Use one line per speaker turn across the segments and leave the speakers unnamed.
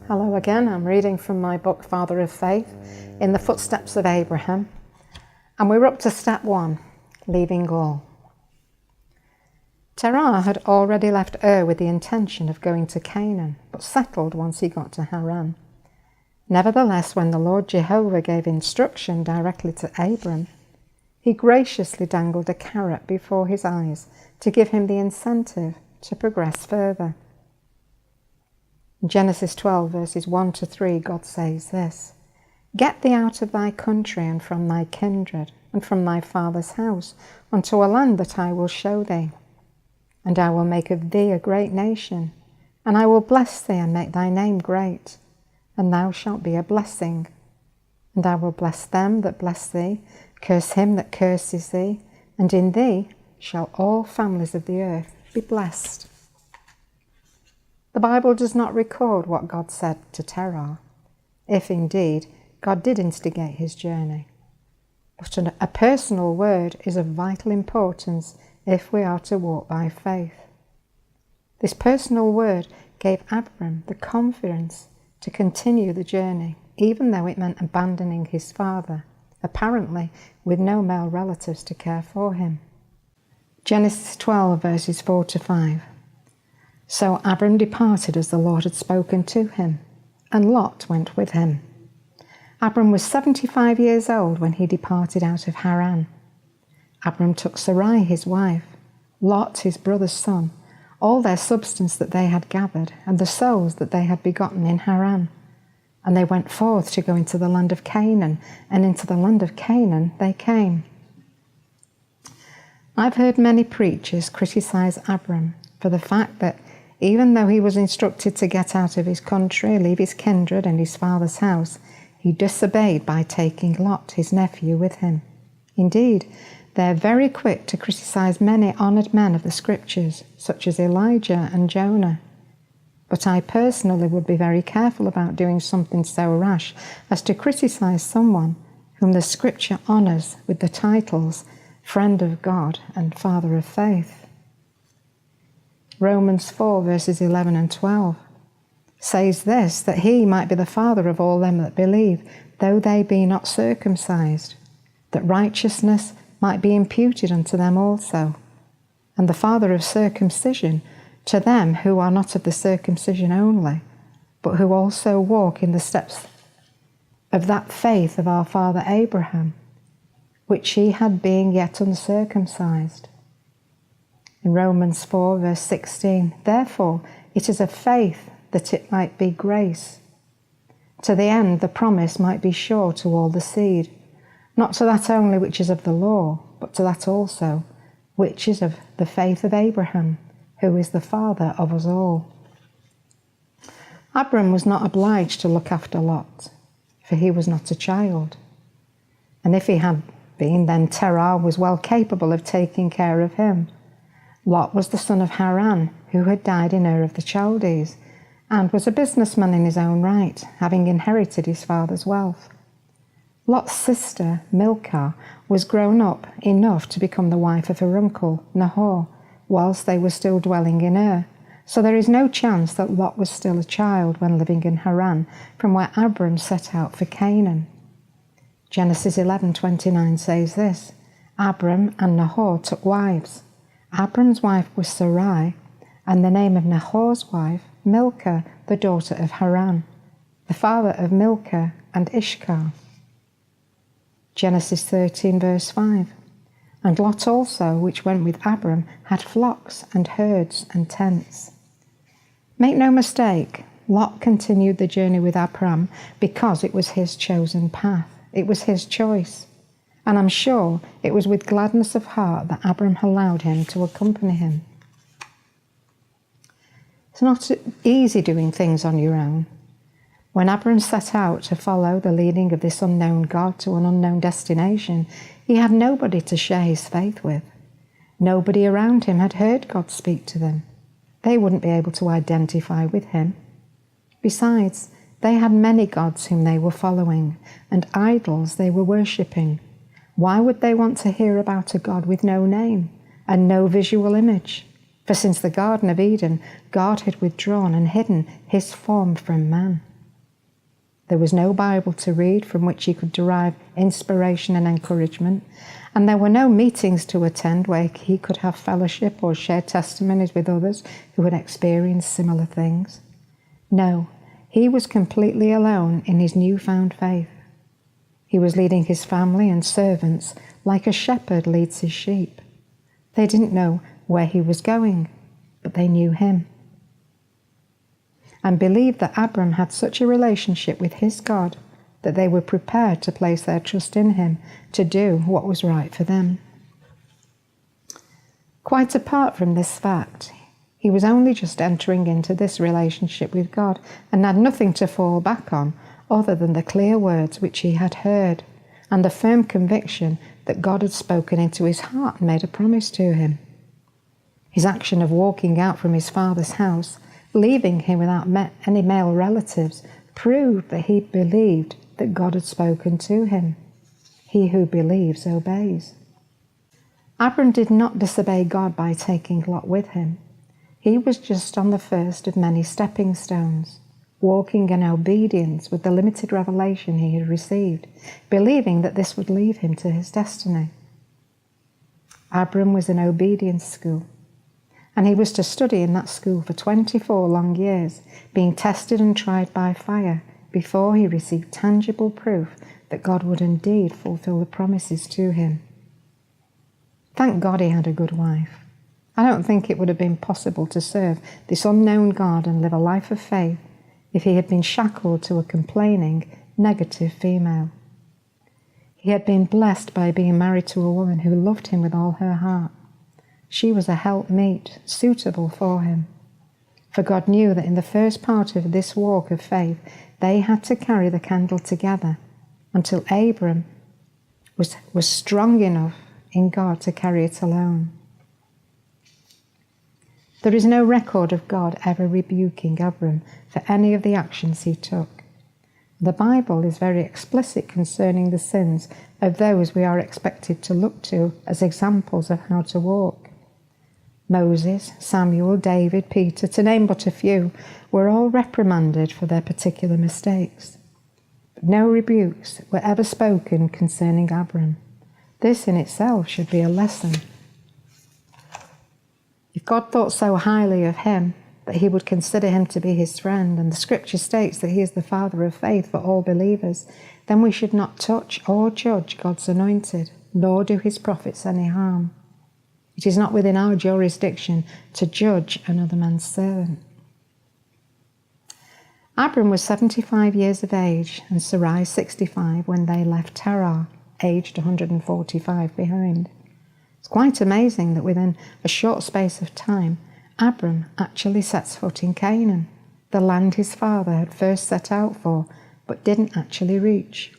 Hello again. I'm reading from my book, Father of Faith, In the Footsteps of Abraham. And we're up to step 1, leaving all. Terah had already left Ur with the intention of going to Canaan, but settled once he got to Haran. Nevertheless, when the Lord Jehovah gave instruction directly to Abram, he graciously dangled a carrot before his eyes to give him the incentive to progress further. In Genesis 12, verses 1 to 3, God says this: "Get thee out of thy country and from thy kindred and from thy father's house unto a land that I will show thee. And I will make of thee a great nation, and I will bless thee and make thy name great, and thou shalt be a blessing. And I will bless them that bless thee, curse him that curses thee, and in thee shall all families of the earth be blessed." The Bible does not record what God said to Terah, if indeed God did instigate his journey. But a personal word is of vital importance if we are to walk by faith. This personal word gave Abram the confidence to continue the journey, even though it meant abandoning his father, apparently with no male relatives to care for him. Genesis 12, verses 4 to 5. "So Abram departed as the Lord had spoken to him, and Lot went with him. Abram was 75 years old when he departed out of Haran. Abram took Sarai his wife, Lot his brother's son, all their substance that they had gathered, and the souls that they had begotten in Haran. And they went forth to go into the land of Canaan, and into the land of Canaan they came." I've heard many preachers criticize Abram for the fact that even though he was instructed to get out of his country, leave his kindred and his father's house, he disobeyed by taking Lot, his nephew, with him. Indeed, they're very quick to criticize many honoured men of the scriptures, such as Elijah and Joanna. But I personally would be very careful about doing something so rash as to criticize someone whom the scripture honours with the titles Friend of God and Father of Faith. Romans 4, verses 11 and 12 says this, that he might be the father of all them that believe, though they be not circumcised, that righteousness might be imputed unto them also, and the father of circumcision to them who are not of the circumcision only, but who also walk in the steps of that faith of our father Abraham, which he had being yet uncircumcised. In Romans 4, verse 16, "Therefore it is of faith that it might be grace, to the end the promise might be sure to all the seed, not to that only which is of the law, but to that also which is of the faith of Abraham, who is the father of us all." Abram was not obliged to look after Lot, for he was not a child. And if he had been, then Terah was well capable of taking care of him. Lot was the son of Haran, who had died in Ur of the Chaldees, and was a businessman in his own right, having inherited his father's wealth. Lot's sister, Milcah, was grown up enough to become the wife of her uncle, Nahor, whilst they were still dwelling in Ur, so there is no chance that Lot was still a child when living in Haran, from where Abram set out for Canaan. Genesis 11:29 says this: "Abram and Nahor took wives. Abram's wife was Sarai, and the name of Nahor's wife, Milcah, the daughter of Haran, the father of Milcah and Ishkar." Genesis 13, verse 5. "And Lot also, which went with Abram, had flocks and herds and tents." Make no mistake, Lot continued the journey with Abram because it was his chosen path. It was his choice. And I'm sure it was with gladness of heart that Abram allowed him to accompany him. It's not easy doing things on your own. When Abram set out to follow the leading of this unknown God to an unknown destination, he had nobody to share his faith with. Nobody around him had heard God speak to them. They wouldn't be able to identify with him. Besides, they had many gods whom they were following, and idols they were worshipping. Why would they want to hear about a God with no name and no visual image? For since the Garden of Eden, God had withdrawn and hidden his form from man. There was no Bible to read from which he could derive inspiration and encouragement, and there were no meetings to attend where he could have fellowship or share testimonies with others who had experienced similar things. No, he was completely alone in his newfound faith. He was leading his family and servants like a shepherd leads his sheep. They didn't know where he was going, but they knew him, and believed that Abram had such a relationship with his God that they were prepared to place their trust in him to do what was right for them. Quite apart from this fact, he was only just entering into this relationship with God and had nothing to fall back on other than the clear words which he had heard and the firm conviction that God had spoken into his heart and made a promise to him. His action of walking out from his father's house, leaving him without any male relatives, proved that he believed that God had spoken to him. He who believes obeys. Abram did not disobey God by taking Lot with him. He was just on the first of many stepping stones, walking in obedience with the limited revelation he had received, believing that this would lead him to his destiny. Abram was in obedience school, and he was to study in that school for 24 long years, being tested and tried by fire before he received tangible proof that God would indeed fulfill the promises to him. Thank God he had a good wife. I don't think it would have been possible to serve this unknown God and live a life of faith if he had been shackled to a complaining, negative female. He had been blessed by being married to a woman who loved him with all her heart. She was a helpmeet, suitable for him. For God knew that in the first part of this walk of faith, they had to carry the candle together until Abram was strong enough in God to carry it alone. There is no record of God ever rebuking Abram for any of the actions he took. The Bible is very explicit concerning the sins of those we are expected to look to as examples of how to walk. Moses, Samuel, David, Peter, to name but a few, were all reprimanded for their particular mistakes. But no rebukes were ever spoken concerning Abram. This in itself should be a lesson. If God thought so highly of him that he would consider him to be his friend, and the scripture states that he is the father of faith for all believers, then we should not touch or judge God's anointed, nor do his prophets any harm. It is not within our jurisdiction to judge another man's servant. Abram was 75 years of age and Sarai 65 when they left Terah, aged 145 behind. It's quite amazing that within a short space of time, Abram actually sets foot in Canaan, the land his father had first set out for, but didn't actually reach.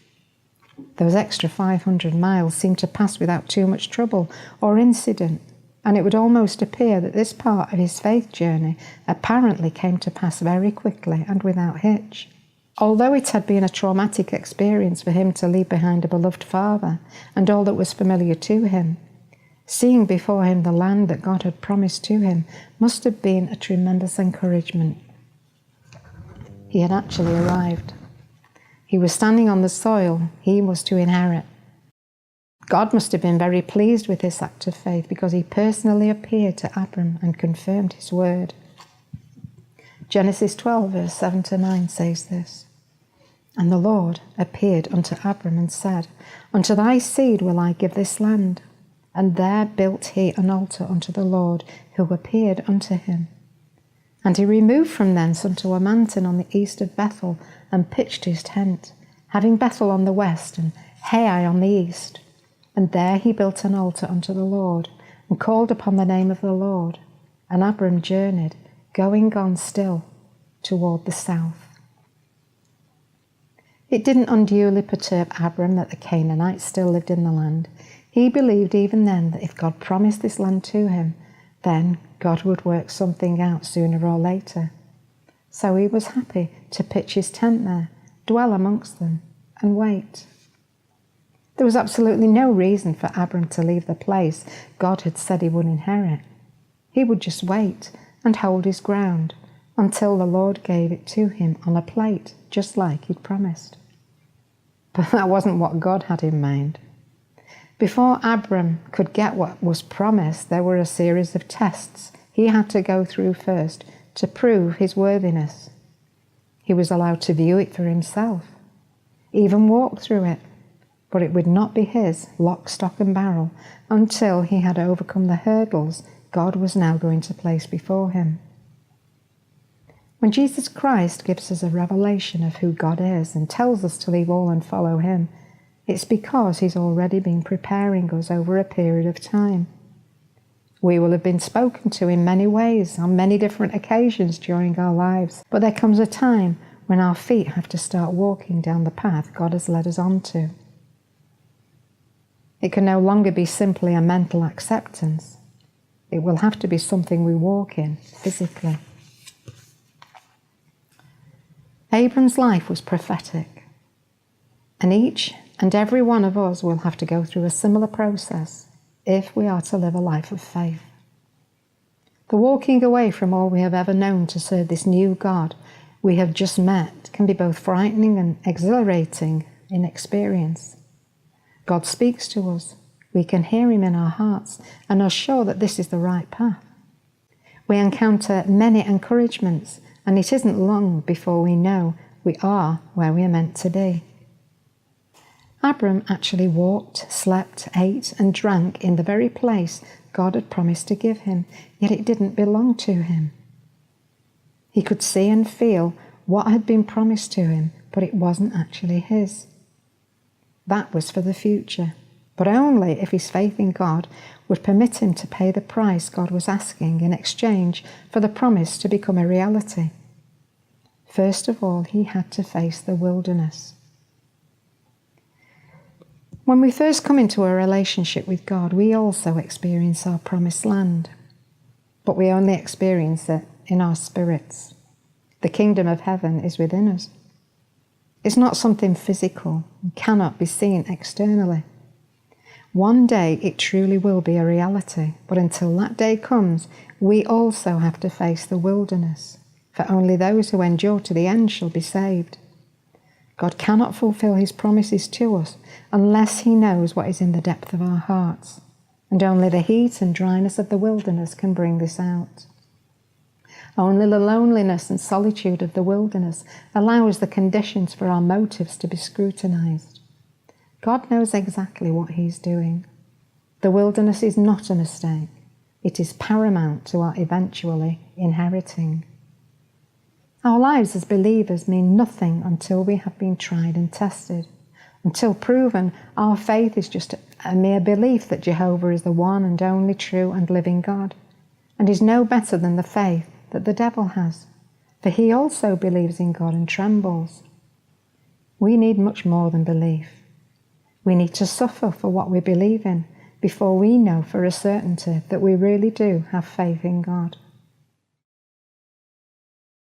Those extra 500 miles seemed to pass without too much trouble or incident, and it would almost appear that this part of his faith journey apparently came to pass very quickly and without hitch. Although it had been a traumatic experience for him to leave behind a beloved father and all that was familiar to him, seeing before him the land that God had promised to him must have been a tremendous encouragement. He had actually arrived. He was standing on the soil he was to inherit. God must have been very pleased with this act of faith because he personally appeared to Abram and confirmed his word. Genesis 12, verse 7 to 9 says this: "And the Lord appeared unto Abram and said, Unto thy seed will I give this land. And there built he an altar unto the Lord, who appeared unto him. And he removed from thence unto a mountain on the east of Bethel, and pitched his tent, having Bethel on the west, and Hai on the east. And there he built an altar unto the Lord, and called upon the name of the Lord. And Abram journeyed, going on still, toward the south." It didn't unduly perturb Abram that the Canaanites still lived in the land. He believed even then that if God promised this land to him, then God would work something out sooner or later. So he was happy to pitch his tent there, dwell amongst them, and wait. There was absolutely no reason for Abram to leave the place God had said he would inherit. He would just wait and hold his ground until the Lord gave it to him on a plate, just like he'd promised. But that wasn't what God had in mind. Before Abram could get what was promised, there were a series of tests he had to go through first to prove his worthiness. He was allowed to view it for himself, even walk through it, but it would not be his, lock, stock and barrel, until he had overcome the hurdles God was now going to place before him. When Jesus Christ gives us a revelation of who God is and tells us to leave all and follow him, it's because he's already been preparing us over a period of time. We will have been spoken to in many ways on many different occasions during our lives, but there comes a time when our feet have to start walking down the path God has led us onto. It can no longer be simply a mental acceptance. It will have to be something we walk in physically. Abram's life was prophetic, and each and every one of us will have to go through a similar process if we are to live a life of faith. The walking away from all we have ever known to serve this new God we have just met can be both frightening and exhilarating in experience. God speaks to us. We can hear him in our hearts and are sure that this is the right path. We encounter many encouragements, and it isn't long before we know we are where we are meant to be. Abram actually walked, slept, ate and drank in the very place God had promised to give him, yet it didn't belong to him. He could see and feel what had been promised to him, but it wasn't actually his. That was for the future, but only if his faith in God would permit him to pay the price God was asking in exchange for the promise to become a reality. First of all, he had to face the wilderness. When we first come into a relationship with God, we also experience our promised land, but we only experience it in our spirits. The kingdom of heaven is within us. It's not something physical and cannot be seen externally. One day it truly will be a reality, but until that day comes, we also have to face the wilderness, for only those who endure to the end shall be saved. God cannot fulfill his promises to us unless he knows what is in the depth of our hearts, and only the heat and dryness of the wilderness can bring this out. Only the loneliness and solitude of the wilderness allows the conditions for our motives to be scrutinized. God knows exactly what he's doing. The wilderness is not a mistake. It is paramount to our eventually inheriting. Our lives as believers mean nothing until we have been tried and tested. Until proven, our faith is just a mere belief that Jehovah is the one and only true and living God, and is no better than the faith that the devil has, for he also believes in God and trembles. We need much more than belief. We need to suffer for what we believe in before we know for a certainty that we really do have faith in God.